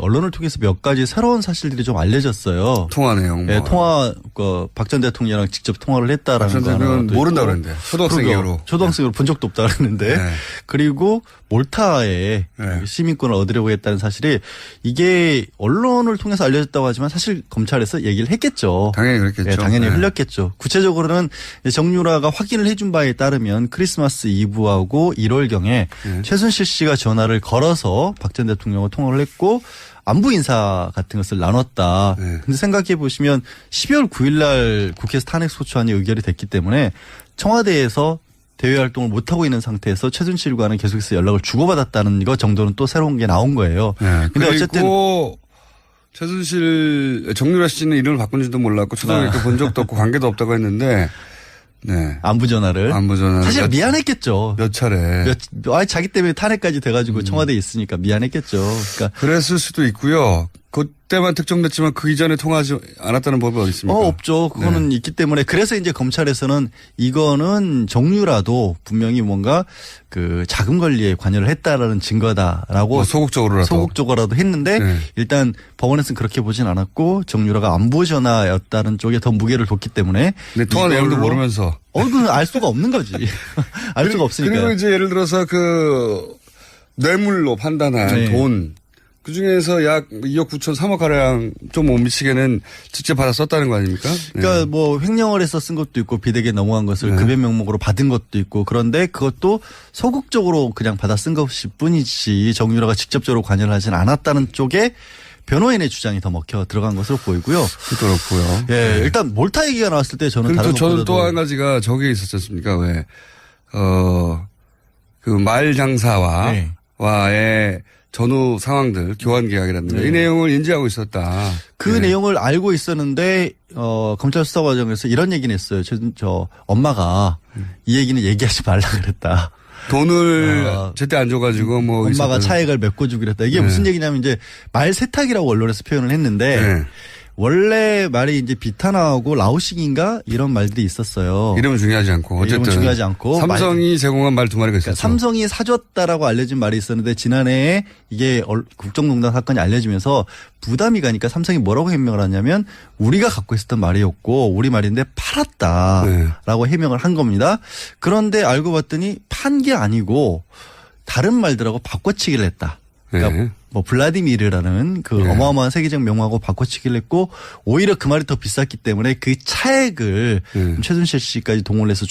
언론을 통해서 몇 가지 새로운 사실들이 좀 알려졌어요. 통화 내용. 네, 박 전 대통령이랑 직접 통화를 했다라는 거. 전 모른다 그랬는데. 초등학생으로. 초등학생으로 본 적도 없다 그랬는데. 네. 그리고 몰타에 시민권을 얻으려고 했다는 사실이 이게 언론을 통해서 알려졌다고 하지만 사실 검찰에서 얘기를 했겠죠. 당연히 그랬겠죠. 네, 당연히 흘렸겠죠. 구체적으로는 정유라가 확인을 해준 바에 따르면 크리스마스 이브하고 1월경에 최순실 씨가 전화를 걸어서 박 전 대통령과 통화를 했고 안부 인사 같은 것을 나눴다. 근데 생각해 보시면 12월 9일 날 국회에서 탄핵 소추안이 의결이 됐기 때문에 청와대에서 대외 활동을 못하고 있는 상태에서 최순실과는 계속해서 연락을 주고받았다는 것 정도는 또 새로운 게 나온 거예요. 근데 어쨌든 최순실 정유라 씨는 이름을 바꾼지도 몰랐고 초등학교 본 적도 없고 관계도 없다고 했는데 안부 전화를. 사실 미안했겠죠. 몇 차례. 자기 때문에 탄핵까지 돼가지고 청와대에 있으니까 미안했겠죠. 그러니까 그랬을 수도 있고요. 그때만 특정됐지만 그 이전에 통화하지 않았다는 법이 어디 있습니까? 없죠. 그거는 있기 때문에 그래서 이제 검찰에서는 이거는 정유라도 분명히 뭔가 그 자금 관리에 관여를 했다라는 증거다라고 소극적으로라도 했는데 일단 법원에서는 그렇게 보진 않았고 정유라가 안부 전화였다는 쪽에 더 무게를 뒀기 때문에. 네, 통화 내용도 모르면서. 그건 알 수가 없는 거지. 알 수가 없으니까. 그리고 이제 예를 들어서 그 뇌물로 판단한 돈. 그 중에서 약 2억 9천 3억 가량 좀 못 미치게는 직접 받아 썼다는 거 아닙니까? 그러니까 뭐 횡령을 해서 쓴 것도 있고 비대기에 넘어간 것을 급여 명목으로 받은 것도 있고 그런데 그것도 소극적으로 그냥 받아 쓴 것일 뿐이지 정유라가 직접적으로 관여를 하진 않았다는 쪽에 변호인의 주장이 더 먹혀 들어간 것으로 보이고요. 그렇고요. 예, 일단 몰타 얘기가 나왔을 때 저는 다른 것보다도 저는 또 한 가지가 저게 있었지 않습니까? 왜 그 말 장사와의 전후 상황들, 교환 계약이라든가 이 내용을 인지하고 있었다. 그 내용을 알고 있었는데 검찰 수사 과정에서 이런 얘기는 했어요. 저 엄마가 이 얘기는 얘기하지 말라 그랬다. 돈을 제때 안 줘가지고 뭐 엄마가 차액을 메꿔주기로 했다. 이게 무슨 얘기냐면 이제 말 세탁이라고 언론에서 표현을 했는데 원래 말이 이제 비타나하고 라오식인가 이런 말들이 있어요. 이름은 중요하지 않고 어쨌든 이름은 중요하지 않고 삼성이 제공한 말 두 마리가 있었죠. 그러니까 삼성이 사줬다라고 알려진 말이 있었는데 지난해에 이게 국정농단 사건이 알려지면서 부담이 가니까 삼성이 뭐라고 해명을 하냐면 우리가 갖고 있었던 말이었고 우리 말인데 팔았다라고 해명을 한 겁니다. 그런데 알고 봤더니 판 게 아니고 다른 말들하고 바꿔치기를 했다. 그러니까 뭐 블라디미르라는 그 어마어마한 세계적 명화하고 바꿔치기를 했고 오히려 그 말이 더 비쌌기 때문에 그 차액을 최순실 씨까지 동원을 해서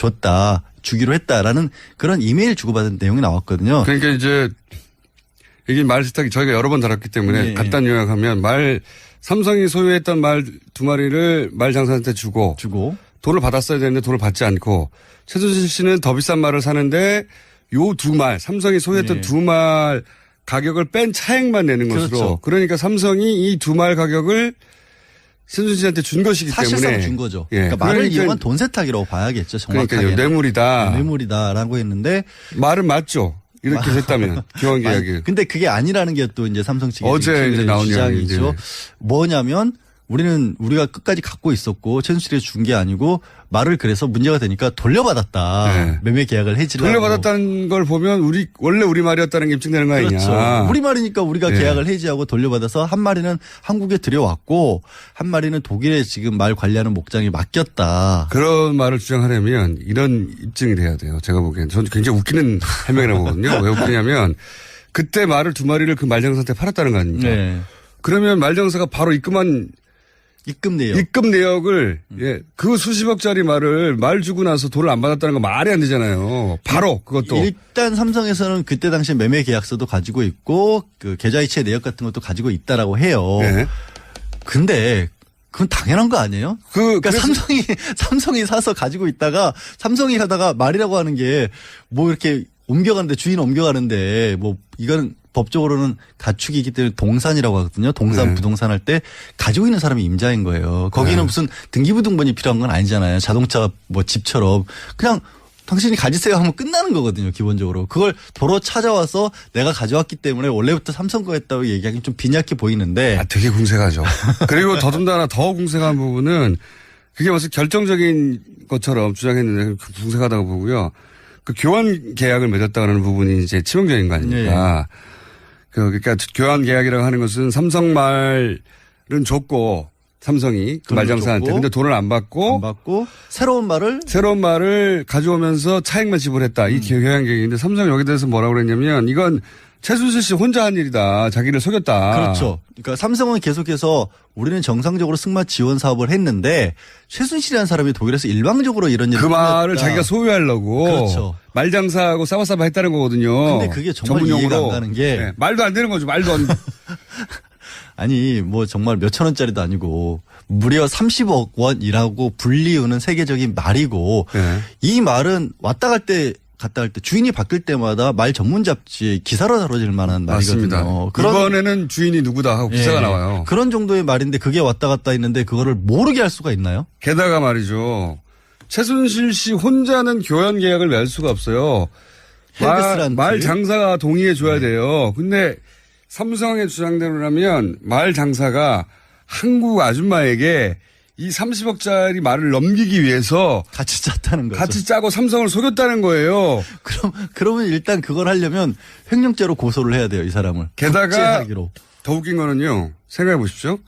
주기로 했다라는 그런 이메일 주고받은 내용이 나왔거든요. 그러니까 이제 이게 말 세탁이 저희가 여러 번 다뤘기 때문에 간단 요약하면 삼성이 소유했던 말 두 마리를 말 장사한테 주고 돈을 받았어야 되는데 돈을 받지 않고 최순실 씨는 더 비싼 말을 사는데 요 두 말 삼성이 소유했던 두 말 가격을 뺀 차액만 내는 것으로. 그렇죠. 그러니까 삼성이 이 두 말 가격을 최순실 씨한테 준 것이기 사실상 때문에. 준 거죠. 그러니까 말을 이용한 돈 세탁이라고 봐야겠죠. 정확하게. 그러니까 뇌물이다. 뇌물이다라고 했는데. 말은 맞죠. 이렇게 됐다면 교환 계약이. 근데 그게 아니라는 게 또 이제 삼성 측의 어제 이제 나온 주장이죠. 뭐냐면 우리가 끝까지 갖고 있었고 최순실이 준 게 아니고 말을 그래서 문제가 되니까 돌려받았다. 매매 계약을 해지라고. 돌려받았다는 걸 보면 원래 우리 말이었다는 게 입증되는 거 아니냐. 그렇죠. 우리 말이니까 우리가 계약을 해지하고 돌려받아서 한 마리는 한국에 들여왔고 한 마리는 독일에 지금 말 관리하는 목장에 맡겼다. 그런 말을 주장하려면 이런 입증이 돼야 돼요. 제가 보기엔. 저는 굉장히 웃기는 해명이라고 보거든요. 왜 웃기냐면 그때 말을 두 마리를 그 말장사한테 팔았다는 거 아닙니까? 그러면 말장사가 바로 입금 내역을 그 수십억짜리 말을 말 주고 나서 돈을 안 받았다는 거 말이 안 되잖아요. 바로 그것도. 일단 삼성에서는 그때 당시 매매 계약서도 가지고 있고 그 계좌이체 내역 같은 것도 가지고 있다라고 해요. 근데 그건 당연한 거 아니에요? 그러니까 삼성이 사서 가지고 있다가 삼성이 하다가 말이라고 하는 게 뭐 이렇게 주인 옮겨가는데 뭐 이거는 법적으로는 가축이기 때문에 동산이라고 하거든요. 부동산 할 때 가지고 있는 사람이 임자인 거예요. 거기는 무슨 등기부등본이 필요한 건 아니잖아요. 자동차 뭐 집처럼 그냥 당신이 가지세요 하면 끝나는 거거든요. 기본적으로. 그걸 도로 찾아와서 내가 가져왔기 때문에 원래부터 삼성 거였다고 얘기하기는 좀 빈약해 보이는데. 되게 궁색하죠. 그리고 더군다나 더 궁색한 부분은 그게 무슨 결정적인 것처럼 주장했는데 궁색하다고 보고요. 그 교환 계약을 맺었다는 부분이 이제 치명적인 거 아닙니까? 그러니까 교환 계약이라고 하는 것은 삼성 말은 줬고 삼성이 그 말장사한테 근데 돈을 안 받고 새로운 말을 가져오면서 차액만 지불했다. 이 교환 계약인데 삼성이 여기 대해서 뭐라고 그랬냐면 이건 최순실 씨 혼자 한 일이다. 자기를 속였다. 그렇죠. 그러니까 삼성은 계속해서 우리는 정상적으로 승마 지원 사업을 했는데 최순실이라는 사람이 독일에서 일방적으로 이런 일을 그 말을 자기가 소유하려고 그렇죠. 말장사하고 싸바싸바 했다는 거거든요. 근데 그게 정말 이해가 안 가는 게 네. 말도 안 되는 거죠. 말도 안 아니 뭐 정말 몇천 원짜리도 아니고 무려 30억 원이라고 불리우는 세계적인 말이고 네. 이 말은 갔다 갈 때 주인이 바뀔 때마다 말 전문 잡지에 기사로 다뤄질 만한 맞습니다. 말이거든요. 이번에는 주인이 누구다 하고 기사가 나와요. 그런 정도의 말인데 그게 왔다 갔다 했는데 그거를 모르게 할 수가 있나요? 게다가 말이죠. 최순실 씨 혼자는 교환 계약을 맺을 수가 없어요. 말 장사가 동의해 줘야 돼요. 근데 삼성의 주장대로라면 말 장사가 한국 아줌마에게 이 30억짜리 말을 넘기기 위해서 같이 짰다는 거죠. 같이 짜고 삼성을 속였다는 거예요. 그러면 일단 그걸 하려면 횡령죄로 고소를 해야 돼요, 이 사람을. 게다가 더 웃긴 거는요. 생각해 보십시오.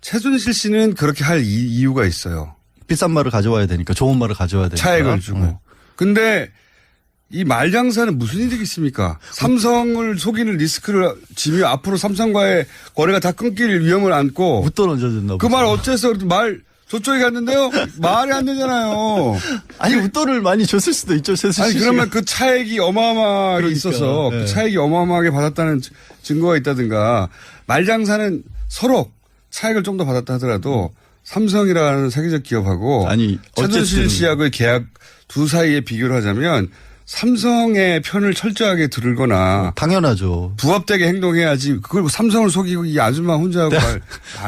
최순실 씨는 그렇게 할 이유가 있어요. 비싼 말을 가져와야 되니까, 좋은 말을 가져와야 되니까. 차액을 주고. 근데 이 말장사는 무슨 이득이 있습니까? 삼성을 속이는 리스크를 지며 앞으로 삼성과의 거래가 다 끊길 위험을 안고. 웃돈 얹어준다. 그 말 어째서 저쪽에 갔는데요? 말이 안 되잖아요. 아니, 웃돈을 많이 줬을 수도 있죠, 최순실 아니, 그러면 그 차액이 어마어마하게 그러니까, 있어서 그 차액이 어마어마하게 받았다는 증거가 있다든가 말장사는 서로 차액을 좀 더 받았다 하더라도 삼성이라는 세계적 기업하고 최순실 씨하고의 계약 두 사이에 비교를 하자면 삼성의 편을 철저하게 들거나 당연하죠. 부합되게 행동해야지. 그걸 삼성을 속이고 이 아줌마 혼자 하고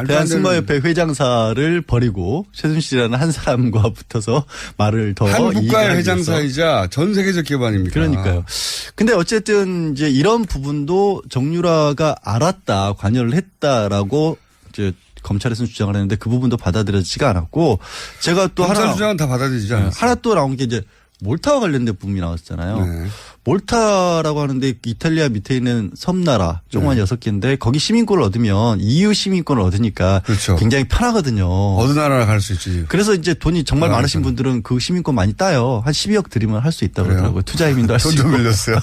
대한승마협회 회장사를 버리고 최순실이라는 한 사람과 붙어서 말을 더 한 국가의 회장사이자 전 세계적 기업 아닙니까? 그러니까요. 근데 어쨌든 이제 이런 부분도 정유라가 알았다, 관여를 했다라고 이제 검찰에서는 주장을 했는데 그 부분도 받아들여지지가 않았고 제가 또 검찰 주장은 다 받아들이지 않았어요. 하나 또 나온 게 이제 몰타와 관련된 부분이 나왔잖아요. 네. 몰타라고 하는데 이탈리아 밑에 있는 섬나라 조그만 6개인데 거기 시민권을 얻으면 EU 시민권을 얻으니까 그렇죠. 굉장히 편하거든요. 어느 나라나 갈 수 있지. 그래서 이제 돈이 정말 많으신 분들은 그 시민권 많이 따요. 한 12억 들이면 할 수 있다고 그러더라고요. 투자이민도 할 수 있고. 돈 좀 빌렸어요.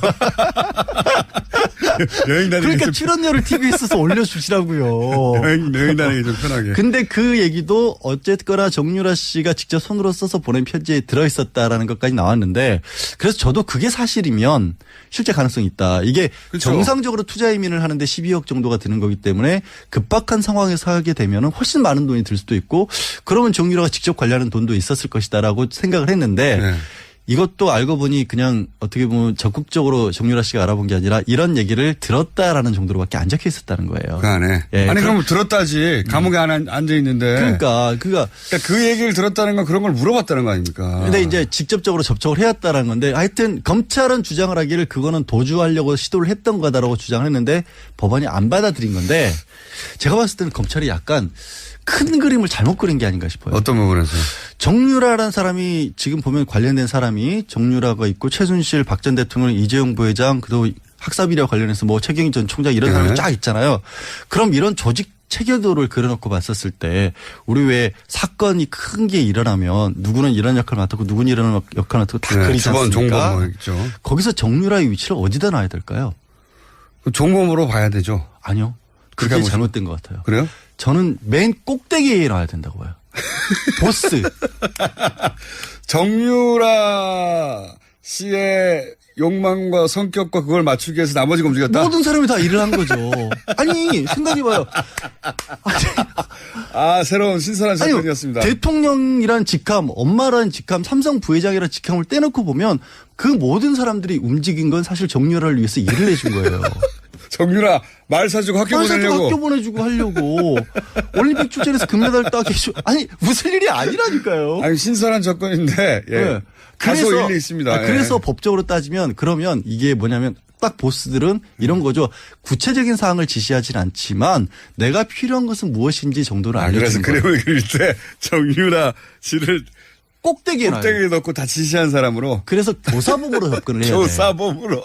여행 다니기 그러니까 출연료를 TBS에서 올려주시라고요. 여행 다니기 좀 편하게. 근데 그 얘기도 어쨌거나 정유라 씨가 직접 손으로 써서 보낸 편지에 들어있었다라는 것까지 나왔는데 그래서 저도 그게 사실이면 실제 가능성이 있다. 이게 그렇죠. 정상적으로 투자 이민을 하는데 12억 정도가 드는 거기 때문에 급박한 상황에서 하게 되면 훨씬 많은 돈이 들 수도 있고 그러면 정유라가 직접 관리하는 돈도 있었을 것이다라고 생각을 했는데 네. 이것도 알고 보니 그냥 어떻게 보면 적극적으로 정유라 씨가 알아본 게 아니라 이런 얘기를 들었다라는 정도로밖에 안 적혀 있었다는 거예요. 그 안에. 예. 아니 그럼 들었다지. 감옥에 앉아 있는데. 그러니까 그 얘기를 들었다는 건 그런 걸 물어봤다는 거 아닙니까? 근데 이제 직접적으로 접촉을 해왔다라는 건데 하여튼 검찰은 주장을 하기를 그거는 도주하려고 시도를 했던 거다라고 주장을 했는데 법원이 안 받아들인 건데 제가 봤을 때는 검찰이 약간 큰 그림을 잘못 그린 게 아닌가 싶어요. 어떤 부분에서? 정유라라는 사람이 지금 보면 관련된 사람이 정유라가 있고 최순실, 박 전 대통령, 이재용 부회장, 그리고 학사비리와 관련해서 뭐 최경희 전 총장 이런 사람이 쫙 있잖아요. 그럼 이런 조직 체계도를 그려놓고 봤었을 때 우리 왜 사건이 큰 게 일어나면 누구는 이런 역할을 맡았고 누구는 이런 역할을 맡았고 다 그리지 않습니까? 종범 뭐 있죠. 거기서 정유라의 위치를 어디다 놔야 될까요? 종범으로 봐야 되죠. 아니요. 그게 잘못된 것 같아요. 그래요? 저는 맨 꼭대기에 놔야 된다고 봐요. 보스. 정유라 씨의 욕망과 성격과 그걸 맞추기 위해서 나머지가 움직였다? 모든 사람이 다 일을 한 거죠. 아니 생각해봐요. 새로운 신선한 접근이었습니다. 대통령이란 직함, 엄마라는 직함, 삼성 부회장이라는 직함을 떼놓고 보면 그 모든 사람들이 움직인 건 사실 정유라를 위해서 일을 해준 거예요. 정유라 말 사주고 학교 보내려고. 학교 보내주고 하려고. 올림픽 출전해서 금메달 따게 해주고. 아니 웃을 일이 아니라니까요. 아니 신선한 접근인데 예. 다소 일리 있습니다. 그래서 법적으로 따지면 그러면 이게 뭐냐면 딱 보스들은 이런 거죠. 구체적인 사항을 지시하진 않지만 내가 필요한 것은 무엇인지 정도를 알려주는 거예요. 그래서 그림을 그릴 때 정유라 씨를 꼭대기에 놔요. 꼭대기에 넣고 다 지시한 사람으로. 그래서 교사범으로 접근을 해야 돼요. 교사범으로.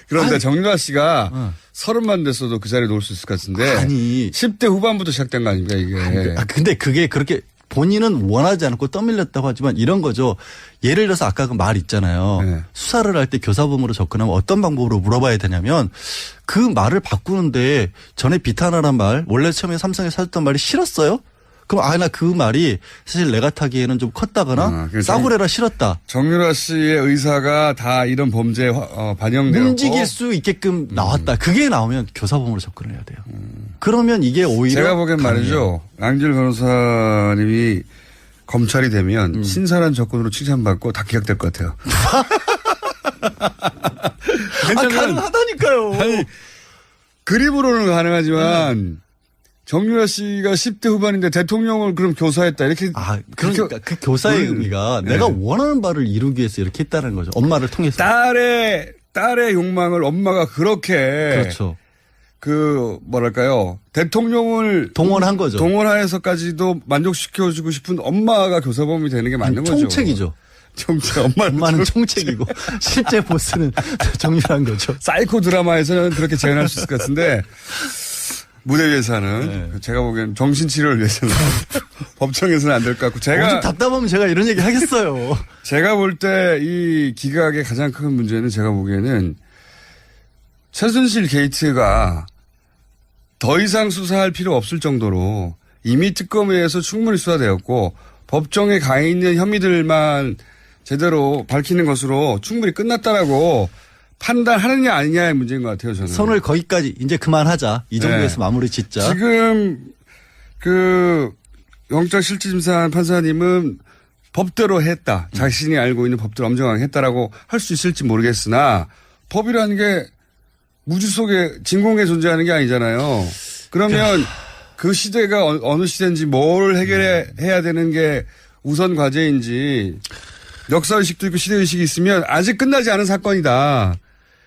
그런데 정유라 씨가 30만 됐어도 그 자리에 놓을 수 있을 것 같은데. 아니. 10대 후반부터 시작된 거 아닙니까 이게. 근데 그게 그렇게 본인은 원하지 않고 떠밀렸다고 하지만 이런 거죠. 예를 들어서 아까 그 말 있잖아요. 네. 수사를 할 때 교사범으로 접근하면 어떤 방법으로 물어봐야 되냐면 그 말을 바꾸는데 전에 비탄하란 말 원래 처음에 삼성에 사줬던 말이 싫었어요? 그럼 나 그 말이 사실 내가 타기에는 좀 컸다거나 싸구려라 싫었다. 정유라 씨의 의사가 다 이런 범죄에 반영되고 움직일 수 있게끔 나왔다. 그게 나오면 교사범으로 접근을 해야 돼요. 그러면 이게 오히려 제가 보기엔 말이죠. 양질 변호사님이 검찰이 되면 신선한 접근으로 칭찬받고 다 기각될 것 같아요. 가능하다니까요. 아니, 그림으로는 가능하지만 정유라 씨가 10대 후반인데 대통령을 그럼 교사했다 이렇게. 그러니까 그 교사의 의미가 내가 원하는 바를 이루기 위해서 이렇게 했다는 거죠. 엄마를 통해서. 딸의 욕망을 엄마가 그렇게. 그렇죠. 뭐랄까요. 대통령을 동원한 거죠. 동원해서까지도 만족시켜주고 싶은 엄마가 교사범이 되는 게 맞는 거죠. 총책이죠. 엄마는 총책이고 실제 보스는 정유라인 거죠. 사이코 드라마에서는 그렇게 재현할 수 있을 것 같은데 무대 위에서는 네. 제가 보기엔 정신치료를 위해서는 법정에서는 안 될 것 같고 제가 답답하면 제가 이런 얘기 하겠어요. 제가 볼 때 이 기각의 가장 큰 문제는 제가 보기에는 최순실 게이트가 더 이상 수사할 필요 없을 정도로 이미 특검에서 충분히 수사되었고 법정에 가 있는 혐의들만 제대로 밝히는 것으로 충분히 끝났다라고 판단하느냐 아니냐의 문제인 것 같아요. 저는. 선을 거기까지 이제 그만하자. 이 정도에서 마무리 짓자. 지금 영장실질심사한 판사님은 법대로 했다. 자신이 알고 있는 법대로 엄정하게 했다라고 할 수 있을지 모르겠으나 법이라는 게 무지 속에 진공에 존재하는 게 아니잖아요. 그러면 그 시대가 어느 시대인지 뭘 해결해야 되는 게 우선 과제인지 역사의식도 있고 시대의식이 있으면 아직 끝나지 않은 사건이다.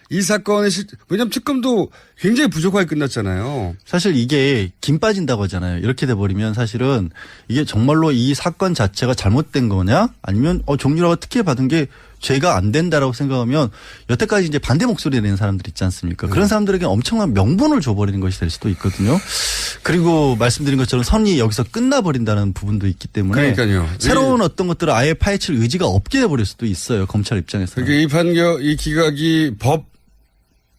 이 사건의 왜냐하면 특검도 굉장히 부족하게 끝났잖아요. 사실 이게 김 빠진다고 하잖아요. 이렇게 돼버리면 사실은 이게 정말로 이 사건 자체가 잘못된 거냐 아니면 정유라가 특혜 받은 게 죄가 안 된다라고 생각하면 여태까지 이제 반대 목소리 내는 사람들 있지 않습니까? 그런 사람들에게 엄청난 명분을 줘버리는 것이 될 수도 있거든요. 그리고 말씀드린 것처럼 선이 여기서 끝나버린다는 부분도 있기 때문에 그러니까요. 새로운 어떤 것들을 아예 파헤칠 의지가 없게 돼버릴 수도 있어요. 검찰 입장에서. 그러니까 이 기각이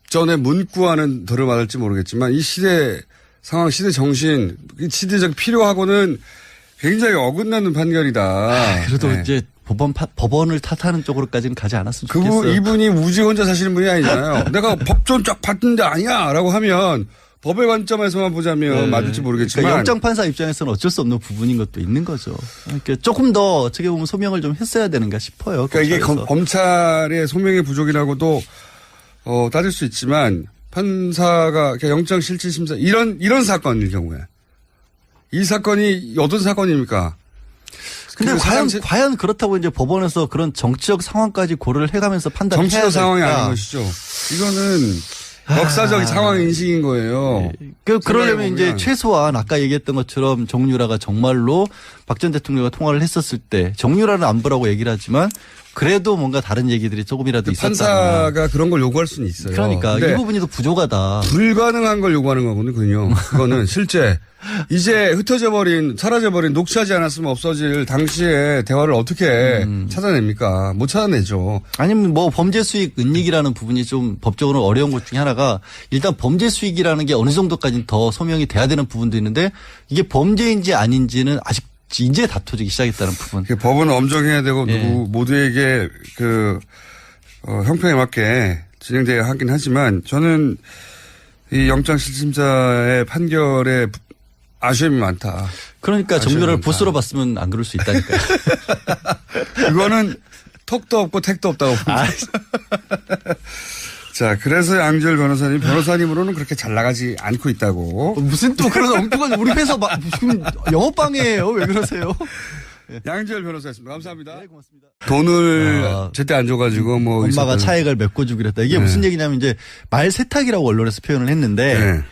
법전의 문구와는 들어맞을지 모르겠지만 이 시대 상황, 시대 정신, 시대적 필요하고는 굉장히 어긋나는 판결이다. 그래도 이제 법원을 탓하는 쪽으로까지는 가지 않았으면 좋겠어요. 이분이 우지 혼자 사시는 분이 아니잖아요. 내가 법전 쫙 봤는데 아니야 라고 하면 법의 관점에서만 보자면 맞을지 모르겠지만. 그러니까 영장판사 입장에서는 어쩔 수 없는 부분인 것도 있는 거죠. 그러니까 조금 더 어떻게 보면 소명을 좀 했어야 되는가 싶어요. 그러니까 이게 검찰의 소명의 부족이라고도 따질 수 있지만 판사가 영장실질심사 이런 사건일 경우에 이 사건이 어떤 사건입니까? 근데 과연 그렇다고 이제 법원에서 그런 정치적 상황까지 고려를 해가면서 판단해야 될까? 정치적 상황이 아닌 것이죠. 이거는 역사적 상황 인식인 거예요. 그러려면 이제 최소한 아까 얘기했던 것처럼 정유라가 정말로 박 전 대통령과 통화를 했었을 때 정유라는 안보라고 얘기를 하지만 그래도 뭔가 다른 얘기들이 조금이라도 있었다. 판사가 그런 걸 요구할 수는 있어요. 그러니까 이 부분이 더 부족하다. 불가능한 걸 요구하는 거거든요. 그거는 실제 이제 사라져버린 녹취하지 않았으면 없어질 당시의 대화를 어떻게 찾아냅니까? 못 찾아내죠. 아니면 뭐 범죄 수익 은닉이라는 부분이 좀 법적으로 어려운 것 중에 하나가 일단 범죄 수익이라는 게 어느 정도까지는 더 소명이 돼야 되는 부분도 있는데 이게 범죄인지 아닌지는 아직 이제 다투기 시작했다는 부분. 법은 엄정해야 되고 모두에게 형평에 맞게 진행돼야 하긴 하지만 저는 이 영장실질심사의 판결에 아쉬움이 많다. 그러니까 정유라를 보스로 봤으면 안 그럴 수 있다니까요. 그거는 턱도 없고 택도 없다고 봅니다. 자, 그래서 양지열 변호사님으로는 그렇게 잘 나가지 않고 있다고. 무슨 또 그런 엉뚱한 우리 회사 지금 영업방해예요. 왜 그러세요? 양지열 변호사였습니다. 감사합니다. 네, 고맙습니다. 돈을 제때 안 줘가지고 엄마가 차액을 메꿔주기로 했다. 이게 무슨 얘기냐면 이제 말 세탁이라고 언론에서 표현을 했는데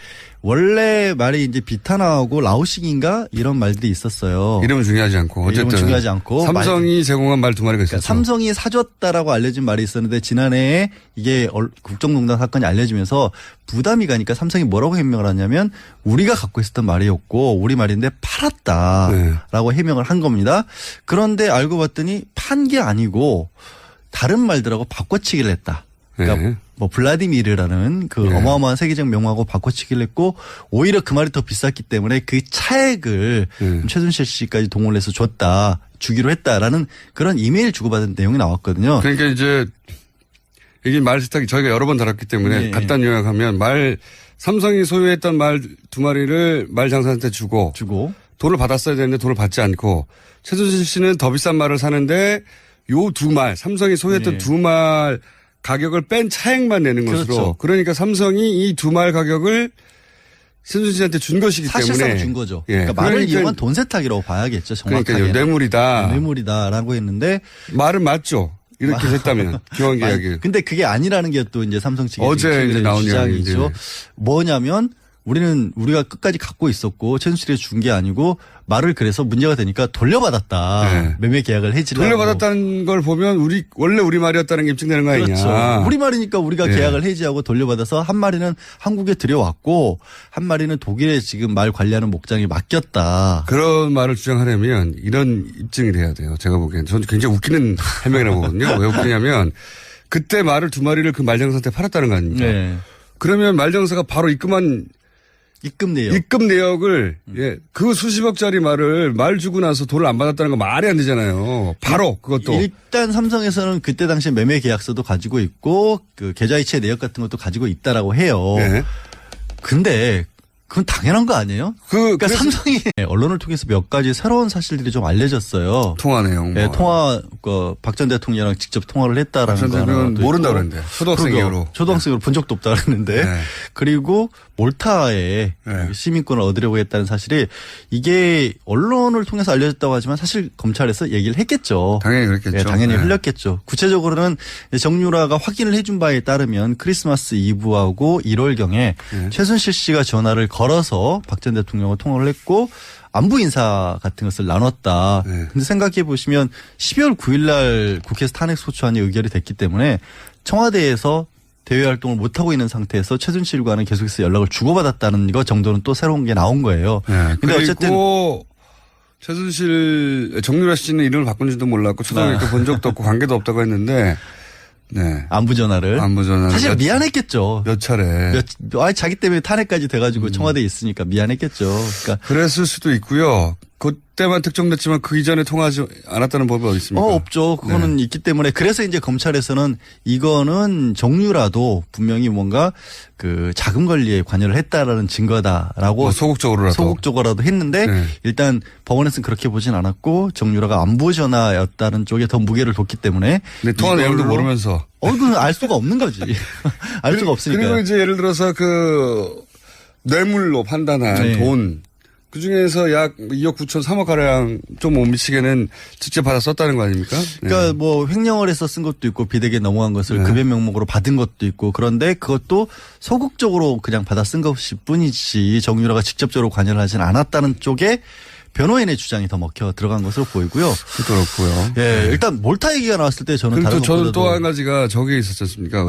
원래 말이 이제 비타나하고 라오식인가 이런 말들이 있었어요. 이름은 중요하지 않고 어쨌든 이름은 중요하지 않고 삼성이 제공한 말 두 마리가 있었죠. 그러니까 삼성이 사줬다라고 알려진 말이 있었는데 지난해에 이게 국정농단 사건이 알려지면서 부담이 가니까 삼성이 뭐라고 해명을 하냐면 우리가 갖고 있었던 말이었고 우리 말인데 팔았다라고 해명을 한 겁니다. 그런데 알고 봤더니 판 게 아니고 다른 말들하고 바꿔치기를 했다. 그러니까 뭐 블라디미르라는 그 어마어마한 세계적 명하고 바꿔치기를 했고 오히려 그 말이 더 비쌌기 때문에 그 차액을 최순실 씨까지 동원을 해서 주기로 했다라는 그런 이메일 주고받은 내용이 나왔거든요. 그러니까 이제 이게 말 세탁이 저희가 여러 번 다뤘기 때문에 간단 요약하면 삼성이 소유했던 말 두 마리를 말 장사한테 주고 돈을 받았어야 되는데 돈을 받지 않고 최순실 씨는 더 비싼 말을 사는데 요 두 말 삼성이 소유했던 두 말 가격을 뺀 차액만 내는 것으로. 그렇죠. 그러니까 삼성이 이 두 말 가격을 최순실 씨한테 준 것이기 사실상 때문에. 준 거죠. 그러니까 말을 이용한 돈 세탁이라고 봐야겠죠. 정확하게. 그러니까 뇌물이다. 뇌물이다라고 했는데. 말은 맞죠. 이렇게 했다면 교환 계약이. 근데 그게 아니라는 게 또 이제 삼성 측의 어제 이제 나온 주장이죠. 뭐냐면 우리가 끝까지 갖고 있었고 최순실이 준 게 아니고 말을 그래서 문제가 되니까 돌려받았다. 매매 계약을 해지라고. 돌려받았다는 걸 보면 원래 우리 말이었다는 게 입증되는 거 아니냐. 그렇죠. 우리 말이니까 우리가 계약을 해지하고 돌려받아서 한 마리는 한국에 들여왔고 한 마리는 독일에 지금 말 관리하는 목장에 맡겼다. 그런 말을 주장하려면 이런 입증이 돼야 돼요. 제가 보기엔. 저는 굉장히 웃기는 해명이라고 보거든요. 왜 웃기냐면 그때 말을 두 마리를 그 말장사한테 팔았다는 거 아닙니까? 네. 그러면 말장사가 바로 입금 내역을 그 수십억짜리 말 주고 나서 돈을 안 받았다는 거 말이 안 되잖아요. 바로 그것도. 일단 삼성에서는 그때 당시에 매매 계약서도 가지고 있고 그 계좌이체 내역 같은 것도 가지고 있다라고 해요. 근데 그건 당연한 거 아니에요? 그러니까 삼성이 언론을 통해서 몇 가지 새로운 사실들이 좀 알려졌어요. 통화 내용. 박 전 대통령이랑 직접 통화를 했다라는 거. 모른다고 그랬는데. 초등학생으로. 초등학생으로 본 적도 없다고 그랬는데. 그리고 몰타에 시민권을 얻으려고 했다는 사실이 이게 언론을 통해서 알려졌다고 하지만 사실 검찰에서 얘기를 했겠죠. 당연히 그랬겠죠. 당연히 흘렸겠죠. 구체적으로는 정유라가 확인을 해준 바에 따르면 크리스마스 이브하고 1월경에 최순실 씨가 전화를 걸어서 박 전 대통령과 통화를 했고 안부 인사 같은 것을 나눴다. 근데 생각해 보시면 12월 9일 날 국회에서 탄핵 소추안이 의결이 됐기 때문에 청와대에서 대외 활동을 못하고 있는 상태에서 최순실과는 계속해서 연락을 주고받았다는 것 정도는 또 새로운 게 나온 거예요. 근데 어쨌든 최순실 정유라 씨는 이름을 바꾼지도 몰랐고 초등학교 본 적도 없고 관계도 없다고 했는데 안부 전화를. 사실 미안했겠죠. 몇 차례. 자기 때문에 탄핵까지 돼가지고 청와대에 있으니까 미안했겠죠. 그러니까 그랬을 수도 있고요. 그때만 특정됐지만 그 이전에 통화하지 않았다는 법이 어디 있습니까? 없죠. 그거는 있기 때문에 그래서 이제 검찰에서는 이거는 정유라도 분명히 뭔가 그 자금 관리에 관여를 했다라는 증거다라고 소극적으로라도 했는데 일단 법원에서는 그렇게 보진 않았고 정유라가 안부 전화였다는 쪽에 더 무게를 뒀기 때문에. 근데 통화 내용도 모르면서. 그건 알 수가 없는 거지. 알 수가 없으니까. 그리고 이제 예를 들어서 그 뇌물로 판단한 돈. 그 중에서 약 2억 9천 3억 가량 좀 못 미치게는 직접 받아 썼다는 거 아닙니까? 그러니까 뭐 횡령을 해서 쓴 것도 있고 비대기에 넘어간 것을 급여 명목으로 받은 것도 있고 그런데 그것도 소극적으로 그냥 받아 쓴 것일 뿐이지 정유라가 직접적으로 관여를 하진 않았다는 쪽에 변호인의 주장이 더 먹혀 들어간 것으로 보이고요. 그렇고요. 일단 몰타 얘기가 나왔을 때 저는 다른 저는 또 한 가지가 저게 있었지 않습니까?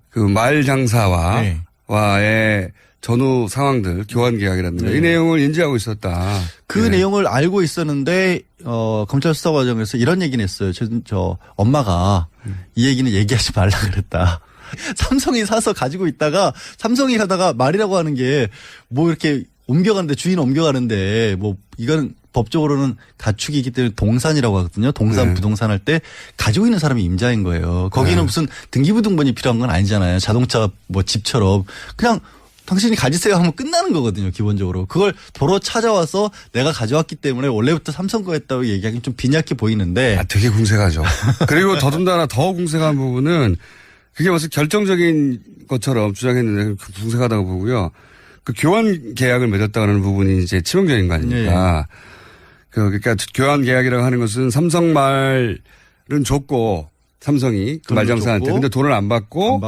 그 말 장사와의 전후 상황들, 교환 계약이라든가 이 내용을 인지하고 있었다. 그 내용을 알고 있었는데 검찰 수사 과정에서 이런 얘기는 했어요. 저 엄마가 이 얘기는 얘기하지 말라 그랬다. 삼성이 사서 가지고 있다가 삼성이 하다가 말이라고 하는 게 뭐 이렇게 옮겨가는데 주인 옮겨가는데 뭐 이건 법적으로는 가축이기 때문에 동산이라고 하거든요. 부동산 할 때 가지고 있는 사람이 임자인 거예요. 거기는 무슨 등기부등본이 필요한 건 아니잖아요. 자동차 뭐 집처럼 그냥 당신이 가지세요 하면 끝나는 거거든요. 기본적으로. 그걸 도로 찾아와서 내가 가져왔기 때문에 원래부터 삼성 거였다고 얘기하기는 좀 빈약해 보이는데. 되게 궁색하죠. 그리고 더군다나 더 궁색한 부분은 그게 무슨 결정적인 것처럼 주장했는데 궁색하다고 보고요. 그 교환 계약을 맺었다는 부분이 이제 치명적인 거 아닙니까? 그러니까 교환 계약이라고 하는 것은 삼성 말은 줬고 삼성이 그 말장사한테. 근데 돈을 안 받고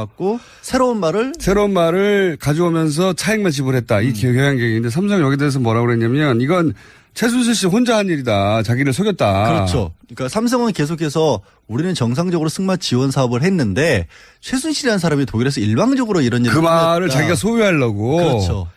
새로운 말을 가져오면서 차익만 지불했다. 이 경영계획인데 삼성이 여기 대해서 뭐라고 그랬냐면 이건 최순실 씨 혼자 한 일이다. 자기를 속였다. 그렇죠. 그러니까 삼성은 계속해서 우리는 정상적으로 승마 지원 사업을 했는데 최순실이라는 사람이 독일에서 일방적으로 이런 일을 그 말을 자기가 소유하려고. 그렇죠.